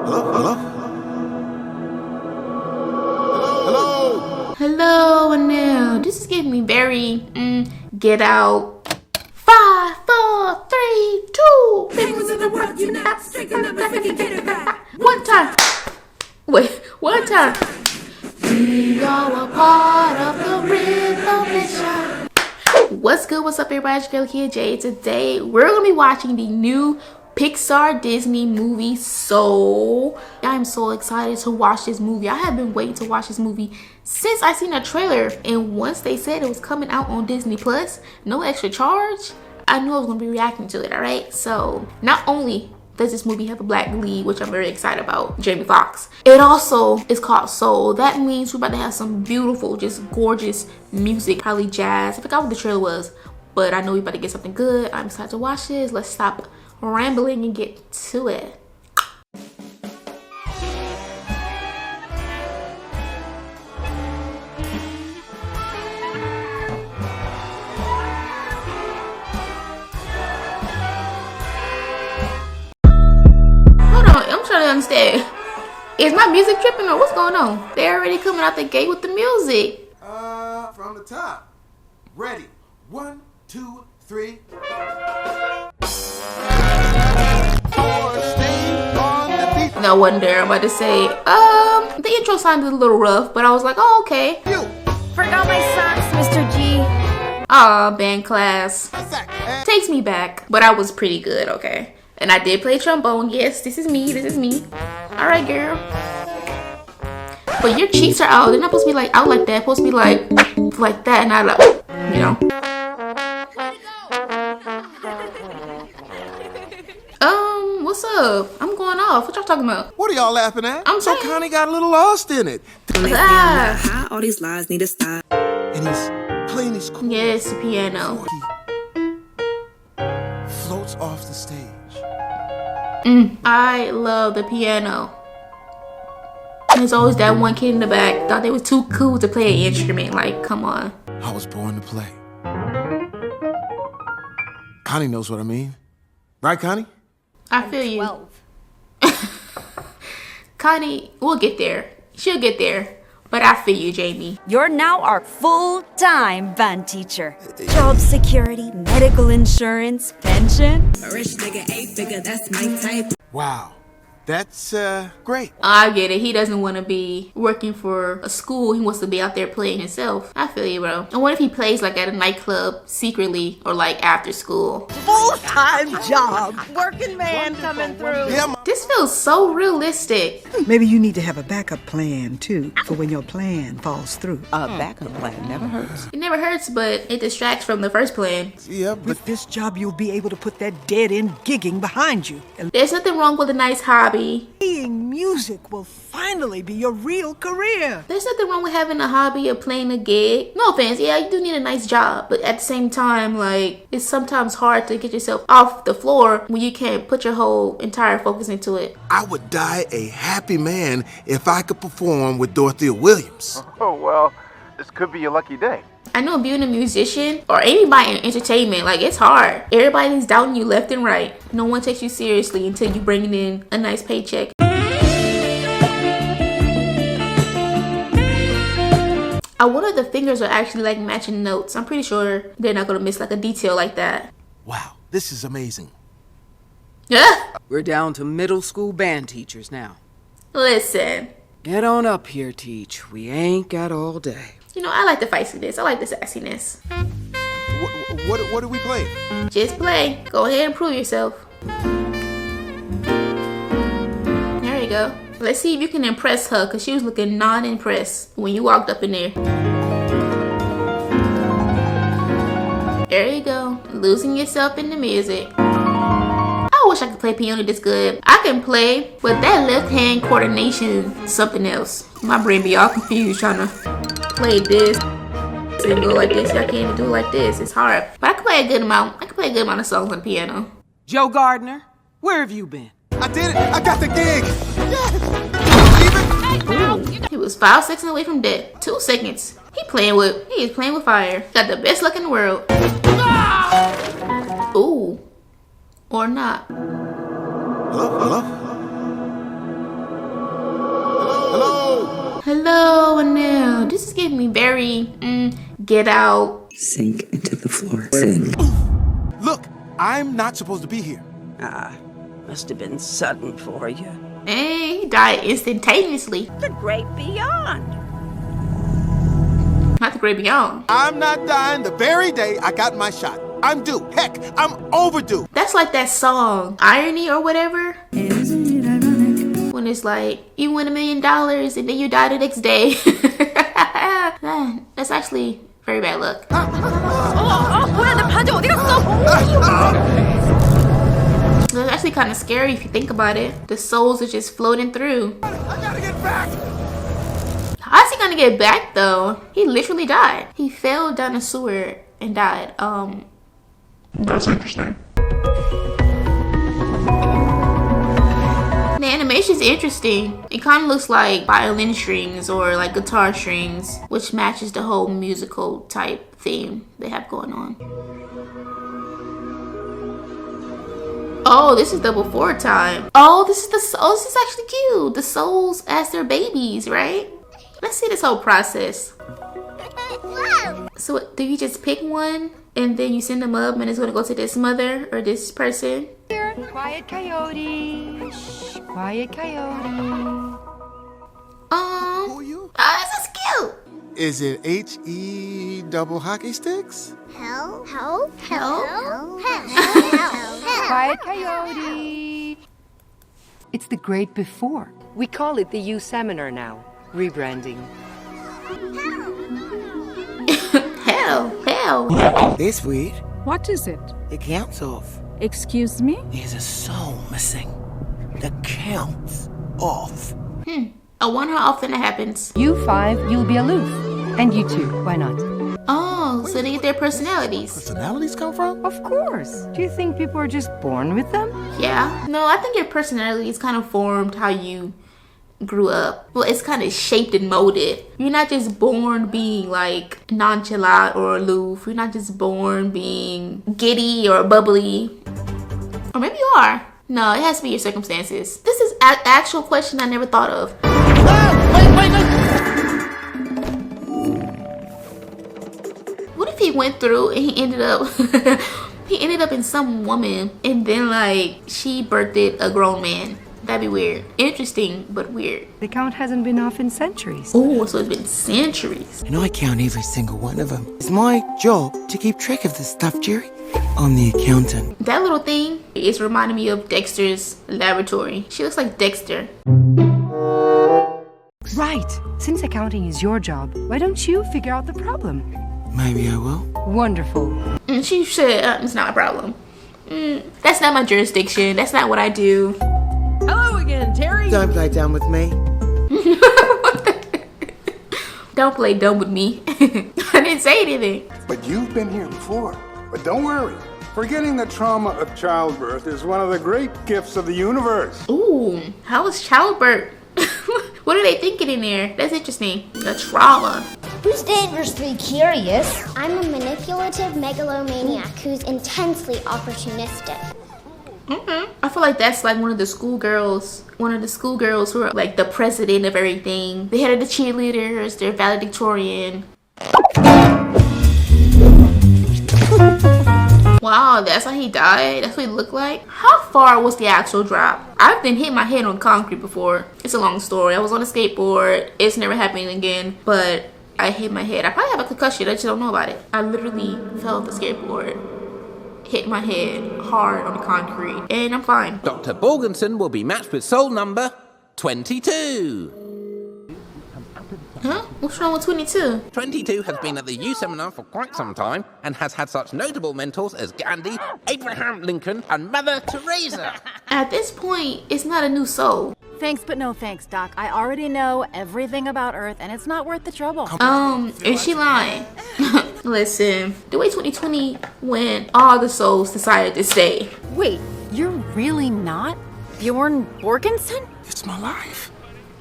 Hello? Hello? Hello, and now this is giving me very Get Out. 5, 4, 3, 2. One time. Wait, one time. We are a part of the rhythm mission. What's good? What's up, everybody? It's your girl here, Jay. Today we're gonna be watching the new Pixar Disney movie Soul. I'm so excited to watch this movie. I have been waiting to watch this movie since I seen a trailer, and once they said it was coming out on Disney Plus, no extra charge, I knew I was gonna be reacting to it. All right, so not only does this movie have a black lead, which I'm very excited about, Jamie Foxx, it also is called Soul. That means we're about to have some beautiful, just gorgeous music, probably jazz. I forgot what the trailer was, but I know we're about to get something good. I'm excited to watch this. Let's stop rambling and get to it. Hold on, I'm trying to understand. Is my music tripping or what's going on? They're already coming out the gate with the music. From the top. Ready. 1, 2, 3. No wonder. I'm about to say, the intro sounded a little rough, but I was like, oh, okay. You. Forgot my socks, Mr. G. Aw, band class. That's Takes me back, but I was pretty good, okay? And I did play trombone. Yes, this is me. This is me. All right, girl. But your cheeks are out. They're not supposed to be like out like that. They're supposed to be like that, and I like, you know. What's up? I'm going off. What y'all talking about? What are y'all laughing at? I'm so saying. Connie got a little lost in it. Ah. All these lies need to stop. And he's playing his chords. Yes, the piano. He floats off the stage. I love the piano. There's always that one kid in the back thought they was too cool to play an instrument. Like, come on. I was born to play. Connie knows what I mean. Right, Connie? I feel you. 12. Connie, we'll get there. She'll get there. But I feel you, Jamie. You're now our full-time band teacher. Job security, medical insurance, pension. A rich nigga, 8-figure, that's my type. Wow. That's, great. I get it. He doesn't want to be working for a school. He wants to be out there playing himself. I feel you, bro. And what if he plays like at a nightclub secretly or like after school? Full-time job. Working man coming through. Yeah, This feels so realistic. Maybe you need to have a backup plan, too, for when your plan falls through. A backup plan never hurts. It never hurts, but it distracts from the first plan. yeah, but With this job, you'll be able to put that dead-end gigging behind you. And There's nothing wrong with a nice hobby. playing music will finally be your real career. There's nothing wrong with having a hobby or playing a gig. No offense, yeah, you do need a nice job. But at the same time, like, it's sometimes hard to get yourself off the floor when you can't put your whole entire focus into it. I would die a happy man if I could perform with Dorothea Williams. Oh, well, this could be your lucky day. I know being a musician or anybody in entertainment, like, it's hard. Everybody's doubting you left and right. No one takes you seriously until you bringing in a nice paycheck. I wonder if the fingers are actually like matching notes. I'm pretty sure they're not gonna miss like a detail like that. Wow, this is amazing. Yeah. We're down to middle school band teachers now. Listen, Get on up here, Teach. We ain't got all day. you know, I like the feistiness. I like the sassiness. What do we play? Just play. Go ahead and prove yourself. There you go. Let's see if you can impress her, because she was looking non-impressed when you walked up in there. There you go. Losing yourself in the music. I wish I could play piano this good. I can play, but that left hand coordination is something else. My brain be all confused trying to play this and go like this. I can't even do it like this. It's hard. But I can play a good amount. I can play a good amount of songs on the piano. Joe Gardner, where have you been? I did it! I got the gig! Ooh, he was 5 seconds away from death. 2 seconds. He is playing with fire. Got the best luck in the world. Ooh. Or not. Hello? Hello, now. This is giving me very Get Out. Sink into the floor. Sink. Look, I'm not supposed to be here. Must have been sudden for you. And he died instantaneously. The great beyond. Not the great beyond. I'm not dying the very day I got my shot. I'm due. Heck, I'm overdue. That's like that song, Irony or whatever. When it's like, you win $1 million and then you die the next day. Man, that's actually very bad luck. It's actually kind of scary if you think about it. The souls are just floating through. I gotta get back. How's he gonna get back though? He literally died. He fell down a sewer and died. That's interesting. The animation's interesting. It kind of looks like violin strings or like guitar strings, which matches the whole musical type theme they have going on. Oh, this is the before time. Oh, this is actually cute. The souls as their babies, right? Let's see this whole process. So do you just pick one and then you send them up and it's gonna go to this mother or this person? Quiet coyote. Shh, quiet coyote. Who are you? Oh, this is cute. Is it H-E double hockey sticks? Hell? Quiet coyote. It's the great before. We call it the U Seminar now. Rebranding. Hell. This week, What is it? the count's off. Excuse me? There's a soul missing. The count's off. I wonder how often that happens. You 5, you'll be aloof. And you 2, why not? Oh, so they get their personalities. Personalities come from? Of course. Do you think people are just born with them? Yeah. No, I think your personality is kind of formed how you grew up. Well, it's kind of shaped and molded. You're not just born being like nonchalant or aloof. You're not just born being giddy or bubbly. Or maybe you are. No, it has to be your circumstances. This is an actual question I never thought of. What if he went through and he ended up in some woman and then like she birthed a grown man? That'd be weird. Interesting, but weird. The count hasn't been off in centuries. Oh, so it's been centuries. And I count every single one of them. It's my job to keep track of this stuff, Jerry. I'm the accountant. That little thing is reminding me of Dexter's laboratory. She looks like Dexter. Right. Since accounting is your job, why don't you figure out the problem? Maybe I will. Wonderful. She said, it's not my problem. That's not my jurisdiction. That's not what I do. Hello again, Terry. Don't play dumb with me. Don't play dumb with me. I didn't say anything. But you've been here before. But don't worry. Forgetting the trauma of childbirth is one of the great gifts of the universe. Ooh, how was childbirth? What are they thinking in there? That's interesting. The trauma. Who's dangerously curious? I'm a manipulative megalomaniac who's intensely opportunistic. I feel like that's like one of the schoolgirls who are like the president of everything. The head of the cheerleaders, they're valedictorian. Wow, that's how he died? That's what he looked like? How far was the actual drop? I've been hit my head on concrete before. It's a long story. I was on a skateboard. It's never happening again, but I hit my head. I probably have a concussion. I just don't know about it. I literally fell off the skateboard, hit my head hard on the concrete, and I'm fine. Dr. Borgenson will be matched with soul number 22. Huh? What's wrong with 22? 22 has been at the U Seminar for quite some time and has had such notable mentors as Gandhi, Abraham Lincoln, and Mother Teresa. At this point, it's not a new soul. Thanks, but no thanks, Doc. I already know everything about Earth, and it's not worth the trouble. Is she lying? Listen, the way 2020 went, all the souls decided to stay. Wait, you're really not Bjorn Borgenson? It's my life.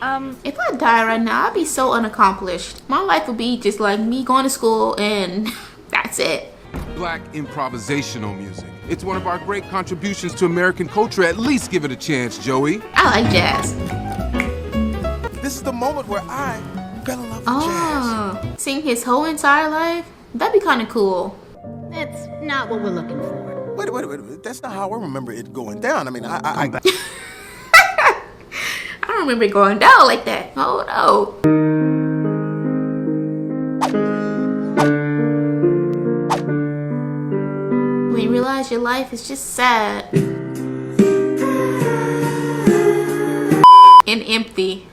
If I die right now, I'd be so unaccomplished. My life would be just like me going to school and that's it. Black improvisational music. It's one of our great contributions to American culture. At least give it a chance, Joey. I like jazz. This is the moment where I fell in love with jazz. Sing his whole entire life? That'd be kind of cool. It's not what we're looking for. Wait. That's not how I remember it going down. I mean, I I don't remember it going down like that. Oh no. When you realize your life is just sad and empty.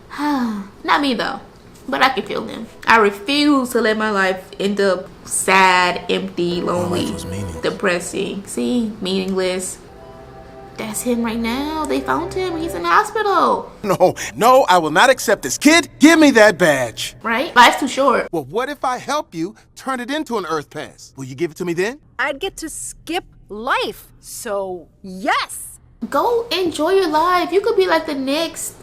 Not me though, but I can feel him. I refuse to let my life end up sad, empty, lonely, depressing. See, meaningless. That's him right now. They found him. He's in the hospital. No, I will not accept this. Kid, give me that badge. Right? Life's too short. Well, what if I help you turn it into an Earth Pass? Will you give it to me then? I'd get to skip life. So, yes. Go enjoy your life. You could be like the next,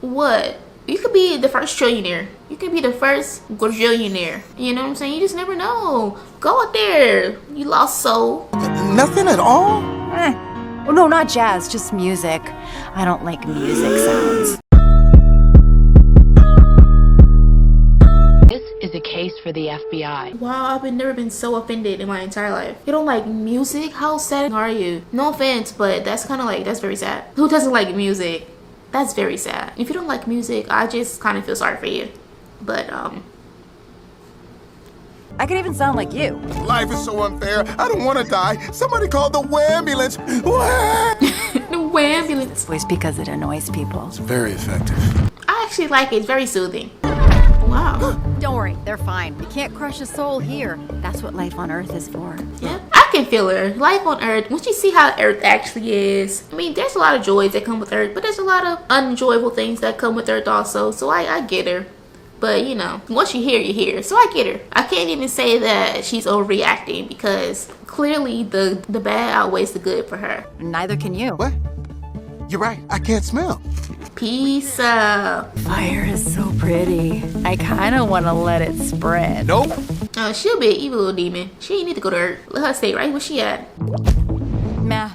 what? You could be the first trillionaire. You could be the first quadrillionaire. You know what I'm saying? You just never know. Go out there. You lost soul. Nothing at all? Oh, no, not jazz, just music. I don't like music sounds. This is a case for the FBI. Wow, I've never been so offended in my entire life. You don't like music? How sad are you? No offense, but that's kind of like, that's very sad. Who doesn't like music? That's very sad. If you don't like music, I just kind of feel sorry for you. But, I could even sound like you. Life is so unfair. I don't want to die. Somebody call the ambulance. The ambulance. It's because it annoys people. It's very effective. I actually like it. It's very soothing. Wow. Don't worry, they're fine. You can't crush a soul here. That's what life on Earth is for. Yeah, I can feel her. Life on Earth, once you see how Earth actually is, I mean, there's a lot of joys that come with Earth, but there's a lot of unenjoyable things that come with Earth also, so I get her. But, you know, once you hear, you hear. So I get her. I can't even say that she's overreacting because clearly the bad outweighs the good for her. Neither can you. What? You're right. I can't smell. Peace out. Fire is so pretty. I kind of want to let it spread. Nope. She'll be an evil little demon. She ain't need to go to Earth. Let her stay right where she at. Meh.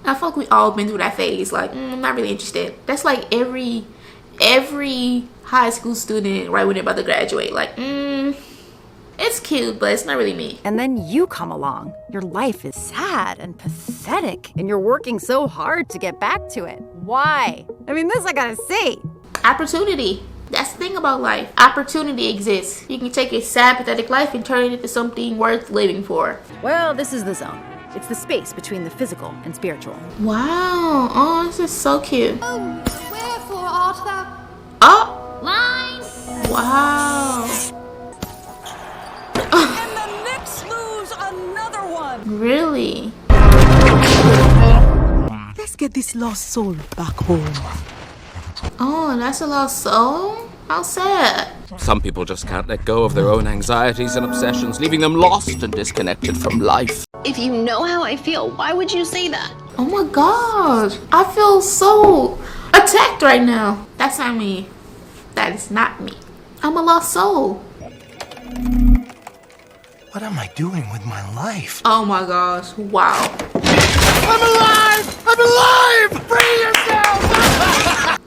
I feel like we all been through that phase. Like, I'm not really interested. That's like every high school student right when they're about to graduate. Like, it's cute, but it's not really me. And then you come along. Your life is sad and pathetic, and you're working so hard to get back to it. Why? I mean, this I gotta see. Opportunity. That's the thing about life. Opportunity exists. You can take a sad, pathetic life and turn it into something worth living for. Well, this is the zone. It's the space between the physical and spiritual. Wow. Oh, this is so cute. Wherefore art thou? Oh. Line. Wow. And the Knicks lose another one. Really? Let's get this lost soul back home. Oh, that's a lost soul? How sad. Some people just can't let go of their own anxieties and obsessions, leaving them lost and disconnected from life. If you know how I feel, why would you say that? Oh my gosh. I feel so attacked right now. That's not me. That is not me. I'm a lost soul. What am I doing with my life? Oh my gosh. Wow. I'm alive! I'm alive! Free yourself!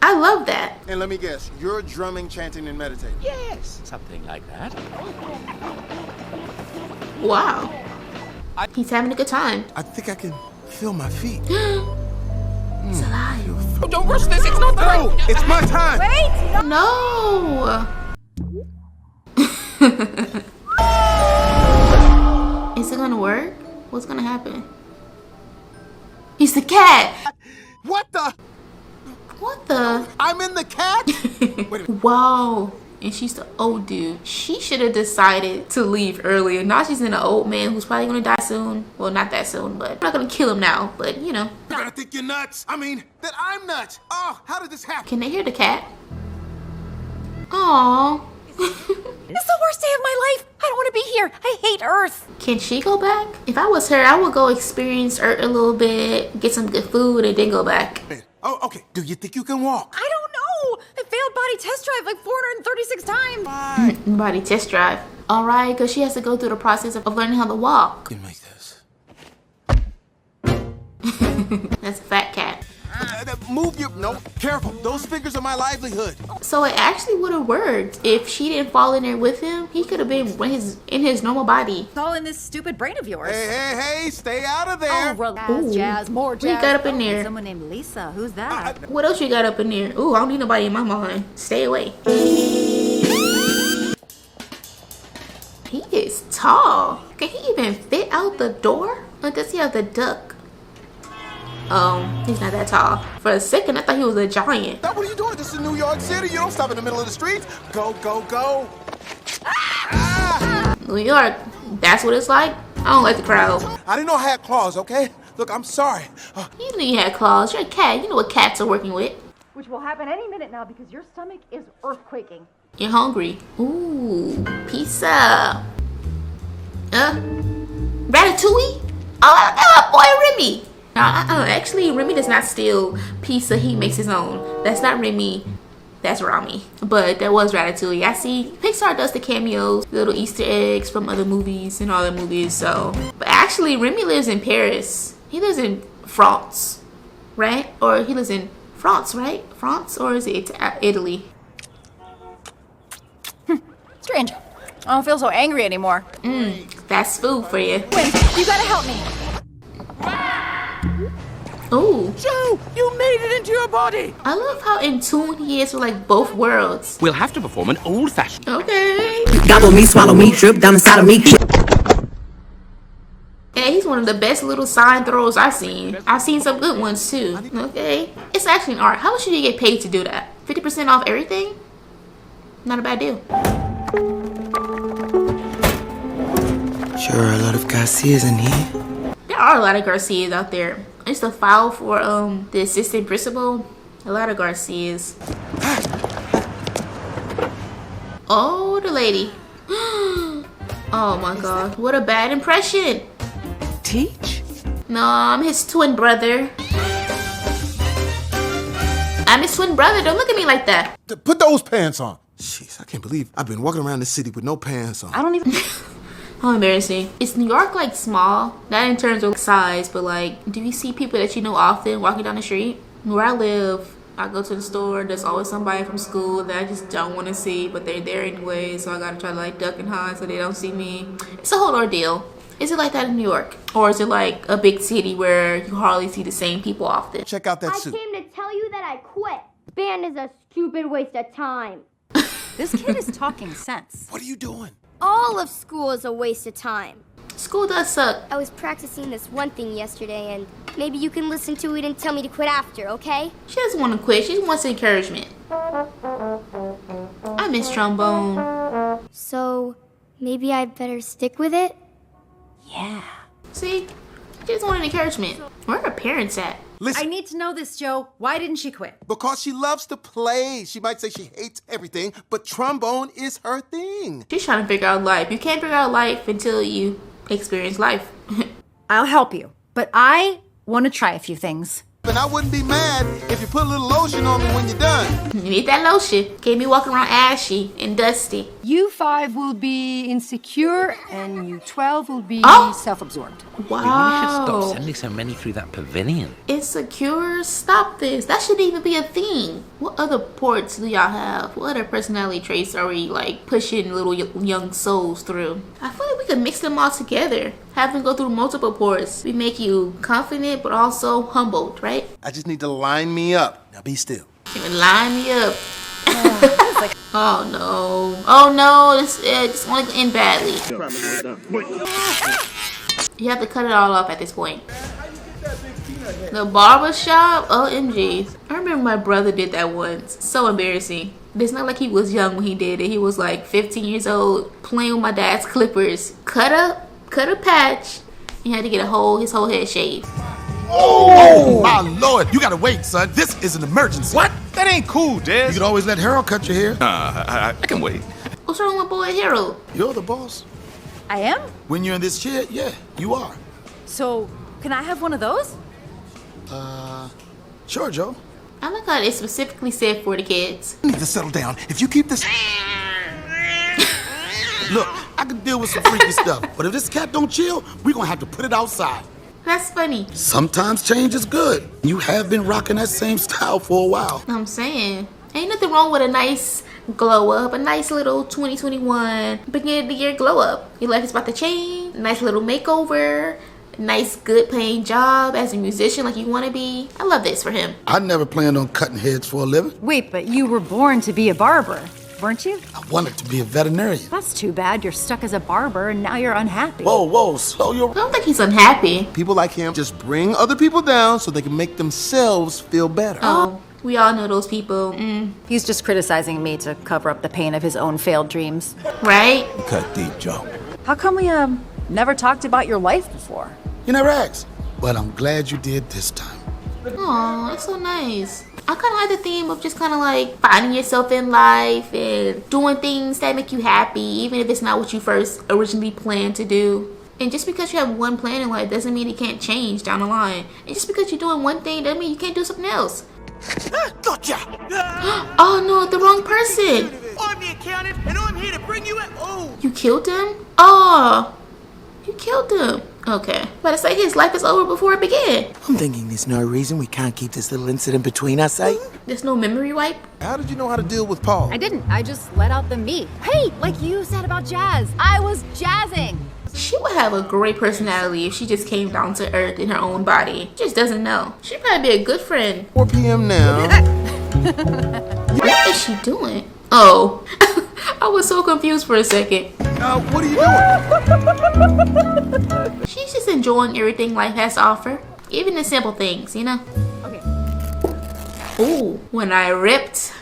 I love that. And let me guess, you're drumming, chanting, and meditating. Yes, something like that. Wow. He's having a good time. I think I can feel my feet. He's alive. Oh, don't rush this, it's not the No, it's my time. Wait! No. Is it gonna work? What's gonna happen? He's the cat. What the? What the? I'm in the cat? Wait a minute. Wow. And she's the old dude. She should have decided to leave earlier. Now she's in an old man who's probably gonna die soon. Well, not that soon, but I'm not gonna kill him now. But you know. You're gonna think you're nuts. I mean, that I'm nuts. Oh, how did this happen? Can they hear the cat? Aww. It's the worst day of my life. I don't want to be here. I hate Earth. Can she go back? If I was her, I would go experience Earth a little bit, get some good food, and then go back. Oh, okay. Do you think you can walk? I don't know. I failed body test drive like 436 times. Body test drive. All right, because she has to go through the process of learning how to walk. You can make this. That's a fat cat. move your... No, careful. Those fingers are my livelihood. So it actually would have worked. If she didn't fall in there with him, he could have been in his normal body. It's all in this stupid brain of yours. Hey, stay out of there. Oh, relax, Jazz, more Jazz. What you got up in there? Someone named Lisa. Who's that? What else you got up in there? Ooh, I don't need nobody in my mind. Stay away. He is tall. Can he even fit out the door? Or does he have the duck? He's not that tall. For a second, I thought he was a giant. Now, what are you doing? This is New York City. You don't stop in the middle of the streets. Go, go, go. New York, that's what it's like? I don't like the crowd. I didn't know I had claws, okay? Look, I'm sorry. You knew you had claws. You're a cat. You know what cats are working with. Which will happen any minute now because your stomach is earthquaking. You're hungry. Ooh, pizza. Ratatouille? Oh, boy, Remy. Actually, Remy does not steal pizza. He makes his own. That's not Remy. That's Rami. But that was Ratatouille. I see Pixar does the cameos, little Easter eggs from other movies and all the movies. So, but actually, Remy lives in Paris. He lives in France, right? Or he lives in France, right? France, or is it Italy? Strange. I don't feel so angry anymore. That's food for you. Wait, you gotta help me. Ooh. Joe, you made it into your body. I love how in tune he is with like both worlds. We'll have to perform an old-fashioned. Okay. Gobble me, swallow me, drip down inside of me. Yeah, he's one of the best little sign throwers I've seen. I've seen some good ones too. Okay. It's actually an art. How much should you get paid to do that? 50% off everything? Not a bad deal. Sure are a lot of Garcias in here. There are a lot of Garcias out there. I used to file for the assistant principal. A lot of Garcias. Oh, the lady. Oh my god. What a bad impression. Teach? No, I'm his twin brother. I'm his twin brother. Don't look at me like that. Put those pants on. Jeez, I can't believe I've been walking around the city with no pants on. I don't even... How embarrassing. Is New York like small? Not in terms of size, but like, do you see people that you know often walking down the street? Where I live, I go to the store, there's always somebody from school that I just don't want to see, but they're there anyway, so I gotta try to like duck and hide so they don't see me. It's a whole ordeal. Is it like that in New York? Or is it like a big city where you hardly see the same people often? Check out that suit. I came to tell you that I quit. Band is a stupid waste of time. This kid is talking sense. What are you doing? All of school is a waste of time. School does suck. I was practicing this one thing yesterday, and maybe you can listen to it and tell me to quit after, okay? She doesn't want to quit. She wants encouragement. I miss trombone. So, maybe I'd better stick with it? Yeah. See? She just wanted encouragement. Where are her parents at? Listen. I need to know this, Joe. Why didn't she quit? Because she loves to play. She might say she hates everything, but trombone is her thing. She's trying to figure out life. You can't figure out life until you experience life. I'll help you, but I want to try a few things. And I wouldn't be mad if you put a little lotion on me when you're done. You need that lotion. Can't be walking around ashy and dusty. U5 will be insecure and U12 will be self-absorbed. Wow. You should stop sending so many through that pavilion. Insecure? Stop this. That shouldn't even be a thing. What other ports do y'all have? What other personality traits are we like pushing little young souls through? I feel like we could mix them all together. Have them go through multiple ports. We make you confident but also humbled, right? I just need to line me up. Now be still. Line me up. Oh no. Oh no. This only gonna end badly. You have to cut it all off at this point. The barber shop? OMG. I remember my brother did that once. So embarrassing. It's not like he was young when he did it. He was like 15 years old playing with my dad's clippers. Cut a patch. He had to get his whole head shaved. Oh, my lord. You gotta wait, son. This is an emergency. What? That ain't cool, Des. You can always let Harold cut your hair. I can wait. What's wrong with boy Harold? You're the boss. I am? When you're in this chair, yeah, you are. So, can I have one of those? Sure, Joe. I like how they specifically said for the kids. You need to settle down. If you keep this... Look, I can deal with some freaky stuff, but if this cat don't chill, we're gonna have to put it outside. That's funny. Sometimes change is good. You have been rocking that same style for a while. I'm saying, ain't nothing wrong with a nice glow up, a nice little 2021 beginning of the year glow up. Your life is about to change, nice little makeover, nice good paying job as a musician like you want to be. I love this for him. I never planned on cutting heads for a living. Wait, but you were born to be a barber, weren't you? I wanted to be a veterinarian. That's too bad. You're stuck as a barber and now you're unhappy. Whoa, slow your... I don't think he's unhappy. People like him just bring other people down so they can make themselves feel better. Oh, we all know those people. He's just criticizing me to cover up the pain of his own failed dreams. Right? Cut deep, Joe. How come we never talked about your life before? You never asked. But I'm glad you did this time. Aw, that's so nice. I kind of like the theme of just kind of like finding yourself in life and doing things that make you happy, even if it's not what you first originally planned to do. And just because you have one plan in life doesn't mean it can't change down the line. And just because you're doing one thing doesn't mean you can't do something else. Gotcha! Oh no, the wrong person. I'm the accountant, and I'm here to bring you a... Oh! You killed him? Oh, you killed him. Okay. But it's like his life is over before it began. I'm thinking there's no reason we can't keep this little incident between us, eh? There's no memory wipe? How did you know how to deal with Paul? I didn't. I just let out the meat. Hey, like you said about jazz. I was jazzing. She would have a great personality if she just came down to earth in her own body. She just doesn't know. She'd probably be a good friend. 4 p.m. now. What is she doing? Oh, I was so confused for a second. What are you doing? She's just enjoying everything life has to offer. Even the simple things, you know? Okay. Ooh, when I ripped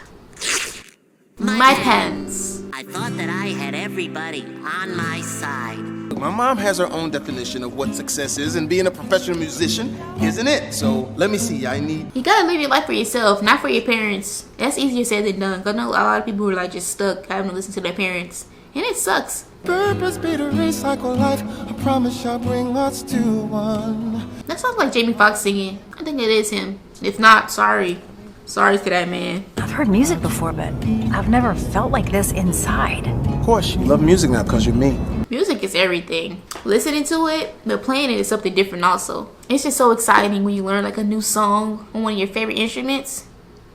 my pants. I thought that I had everybody on my side. My mom has her own definition of what success is, and being a professional musician isn't it. So let me see. You gotta live your life for yourself, not for your parents. That's easier said than done. 'Cause I know a lot of people who are like just stuck having to listen to their parents, and it sucks. Purpose be to recycle life. I promise shall bring us to one. That sounds like Jamie Foxx singing. I think it is him. If not, sorry. Sorry to that man. I've heard music before, but I've never felt like this inside. Of course, you love music now because you're me. Music is everything. Listening to it, but playing it is something different also. It's just so exciting when you learn like a new song on one of your favorite instruments.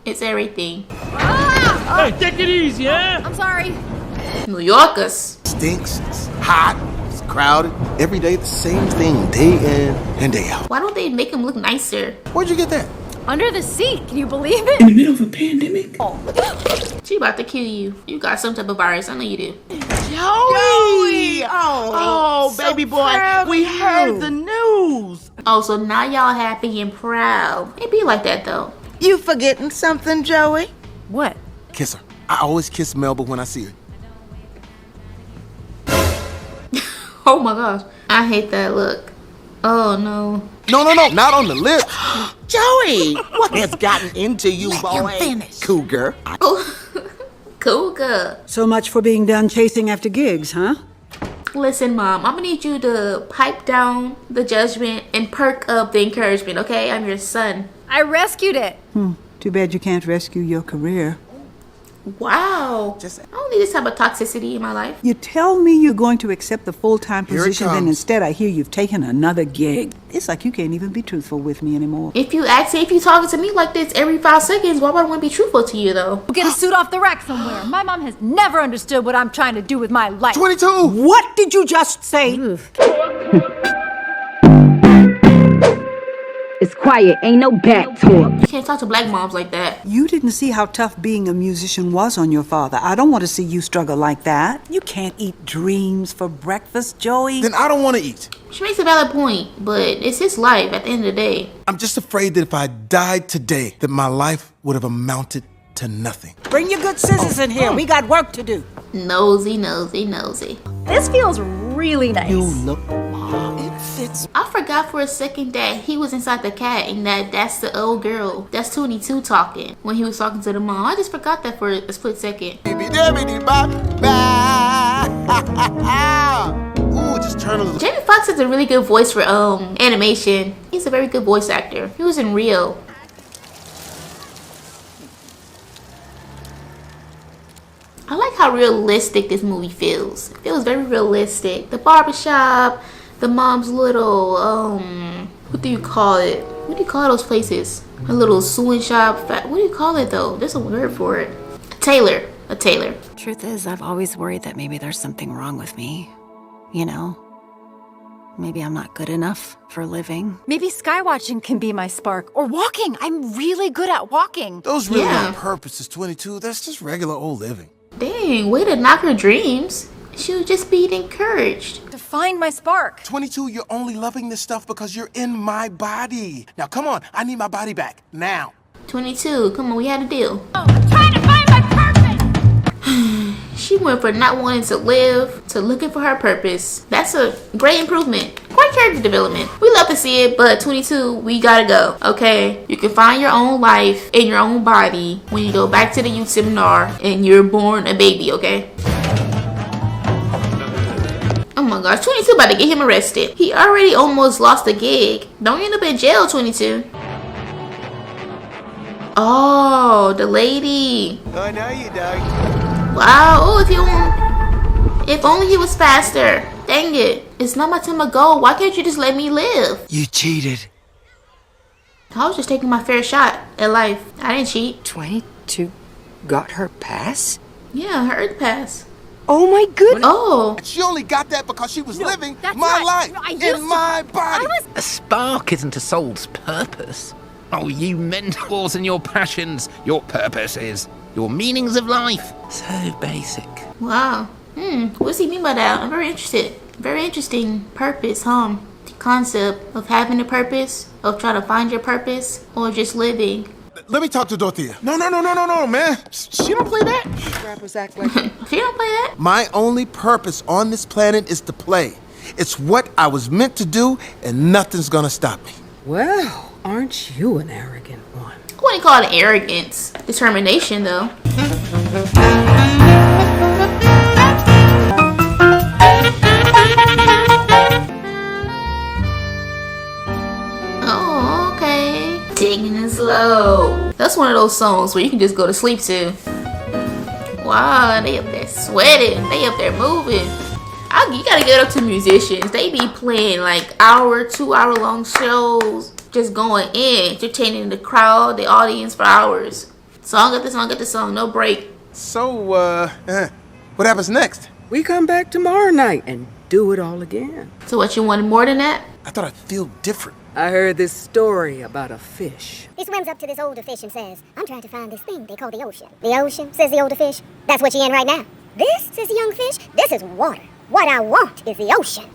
It's everything. Hey, take it easy, eh? I'm sorry. New Yorkers. Stinks, it's hot, it's crowded. Every day the same thing, day in and day out. Why don't they make them look nicer? Where'd you get that? Under the seat. Can you believe it? In the middle of a pandemic? Oh. She about to kill you. You got some type of virus. I know you do. Joey! Oh, so baby boy, we heard the news. Oh, so now y'all happy and proud. It be like that though. You forgetting something, Joey? What? Kiss her. I always kiss Melba when I see her. Oh my gosh. I hate that look. Oh no. No, not on the lips. Joey, what has gotten into you, boy? Cougar. Oh, cougar. So much for being done chasing after gigs, huh? Listen, Mom, I'm gonna need you to pipe down the judgment and perk up the encouragement, okay? I'm your son. I rescued it. Too bad you can't rescue your career. Wow. I don't need this type of toxicity in my life. You tell me you're going to accept the full-time Here it position, then comes. instead I hear you've taken another gig. It's like you can't even be truthful with me anymore. If you talking to me like this every 5 seconds, why would I want to be truthful to you though? We'll get a suit off the rack somewhere. My mom has never understood what I'm trying to do with my life. 22! What did you just say? It's quiet, ain't no back talk. You can't talk to black moms like that. You didn't see how tough being a musician was on your father. I don't want to see you struggle like that. You can't eat dreams for breakfast, Joey. Then I don't want to eat. She makes a valid point, but it's his life at the end of the day. I'm just afraid that if I died today, that my life would have amounted to nothing. Bring your good scissors in here. We got work to do. Nosy, nosy, nosy. This feels really nice. You look, Mom, it fits. I forgot for a second that he was inside the cat and that's the old girl. That's 22 talking when he was talking to the mom. I just forgot that for a split second. Ooh, just turn a little. Jamie Foxx has a really good voice for animation. He's a very good voice actor. He was in Rio. I like how realistic this movie feels. It feels very realistic. The barbershop, the mom's little what do you call it? What do you call those places? A little sewing shop. What do you call it though? There's a word for it. A tailor. Truth is, I've always worried that maybe there's something wrong with me. You know? Maybe I'm not good enough for living. Maybe skywatching can be my spark. Or walking. I'm really good at walking. Those really aren't purposes, 22. That's just regular old living. Dang, way to knock her dreams. She was just being encouraged. To find my spark. 22, you're only loving this stuff because you're in my body. Now, come on. I need my body back. Now. 22, come on, we had a deal. Oh, I'm trying to find my purpose! She went from not wanting to live to looking for her purpose. That's a great improvement. Great character development. We love to see it, but 22, we gotta go, okay? You can find your own life in your own body when you go back to the youth seminar and you're born a baby, okay? Oh my gosh, 22 about to get him arrested. He already almost lost a gig. Don't end up in jail, 22. Oh, the lady. I know you don't. Wow, oh, if only he was faster. Dang it. It's not my time to go. Why can't you just let me live? You cheated. I was just taking my fair shot at life. I didn't cheat. 22 got her pass? Yeah, her Earth pass. Oh my goodness. Oh. She only got that because she was living that's my right. life No, in my body. A spark isn't a soul's purpose. Oh, you mentors and your passions, your purposes, your meanings of life. So basic. Wow. What does he mean by that? I'm very interested. Very interesting purpose, huh? The concept of having a purpose, of trying to find your purpose, or just living. Let me talk to Dorothea. No, man. She don't play that. Rappers act like She don't play that. My only purpose on this planet is to play. It's what I was meant to do, and nothing's gonna stop me. Well, aren't you an arrogant one? I wouldn't call it arrogance. Determination, though. Oh, okay. Taking it slow. That's one of those songs where you can just go to sleep to. Wow, they up there sweating. They up there moving. You gotta get up to musicians. They be playing like 2-hour long shows, just going in, entertaining the crowd, the audience for hours. Song after song, no break. So, what happens next? We come back tomorrow night and do it all again. So what, you wanted more than that? I thought I'd feel different. I heard this story about a fish. He swims up to this older fish and says, I'm trying to find this thing they call the ocean. The ocean, says the older fish. That's what you're in right now. This, says the young fish, this is water. What I want is the ocean.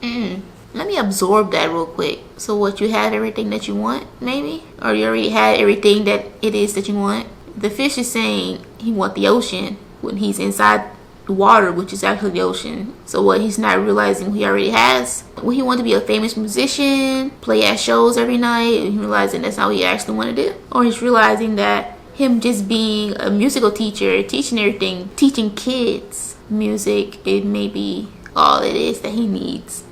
Let me absorb that real quick. So what, you have everything that you want, maybe? Or you already had everything that it is that you want? The fish is saying he wants the ocean when he's inside the water, which is actually the ocean. So what, he's not realizing he already has? When he wanted to be a famous musician, play at shows every night, and he realizing that's not what he actually want to do? Or he's realizing that him just being a musical teacher, teaching everything, teaching kids music, it may be all it is that he needs.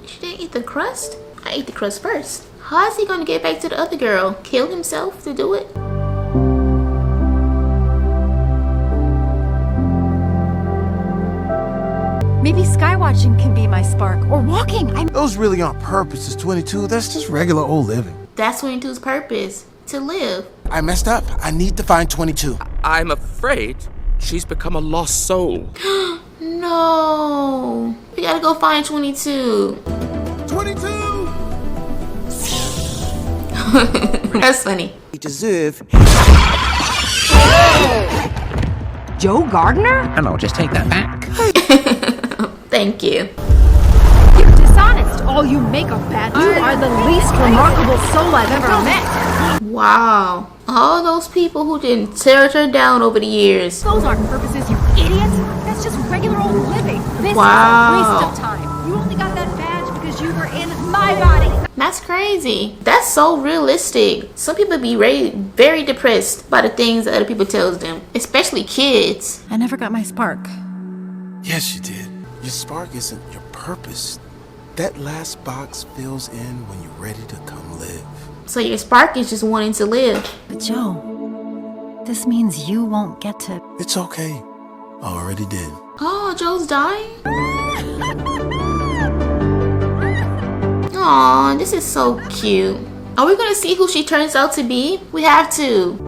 She didn't eat the crust? I ate the crust first. How is he going to get back to the other girl? Kill himself to do it? Maybe skywatching can be my spark. Or walking. Those really aren't purposes, 22. That's just regular old living. That's 22's purpose. To live. I messed up. I need to find 22. I'm afraid she's become a lost soul. No. We gotta go find 22. 22! That's funny. You deserve. Joe Gardner? And I'll just take that back. Thank you. You're dishonest. All you make are bad. You are the least remarkable soul I've ever met. Wow. All those people who didn't tear her down over the years. Those aren't purposes, you idiot. That's just regular old living. This Wow. is a waste of time. You only got that badge because you were in my body. That's crazy. That's so realistic. Some people be very depressed by the things that other people tells them, especially kids. I never got my spark. Yes, you did. Your spark isn't your purpose. That last box fills in when you're ready to come live. So your spark is just wanting to live. But Joe, this means you won't get to... It's okay. I already did. Oh, Joe's dying? Aw, this is so cute. Are we gonna see who she turns out to be? We have to.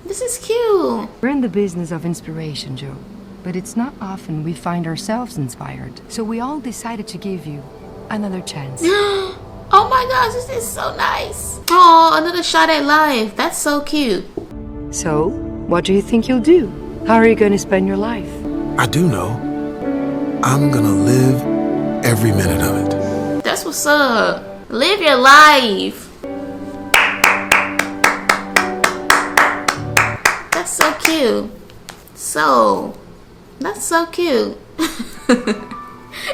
This is cute. We're in the business of inspiration, Joe. But it's not often we find ourselves inspired. So we all decided to give you another chance. Oh my gosh, this is so nice. Oh, another shot at life. That's so cute. So, what do you think you'll do? How are you going to spend your life? I do know. I'm gonna live every minute of it. That's what's up. Live your life. That's so cute. That's so cute.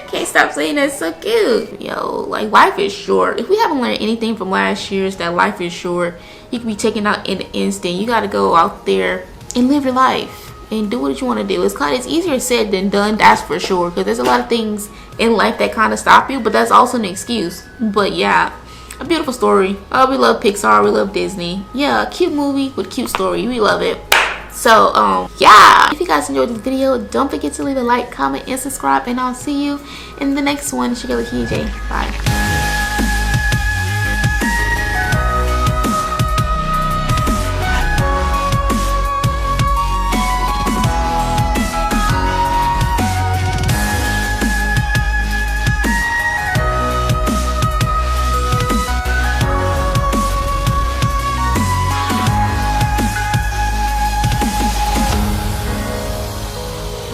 Can't stop saying that's so cute. Yo, like, life is short. If we haven't learned anything from last year, it's that life is short. You can be taken out in an instant. You gotta go out there and live your life and do what you want to do. It's easier said than done, that's for sure, because there's a lot of things in life that kind of stop you, but that's also an excuse. But yeah, a beautiful story. Oh, we love Pixar, we love Disney. Yeah, cute movie with cute story. We love it. So yeah, if you guys enjoyed this video, don't forget to leave a like, comment, and subscribe, and I'll see you in the next one. It's your girl KJ. Bye.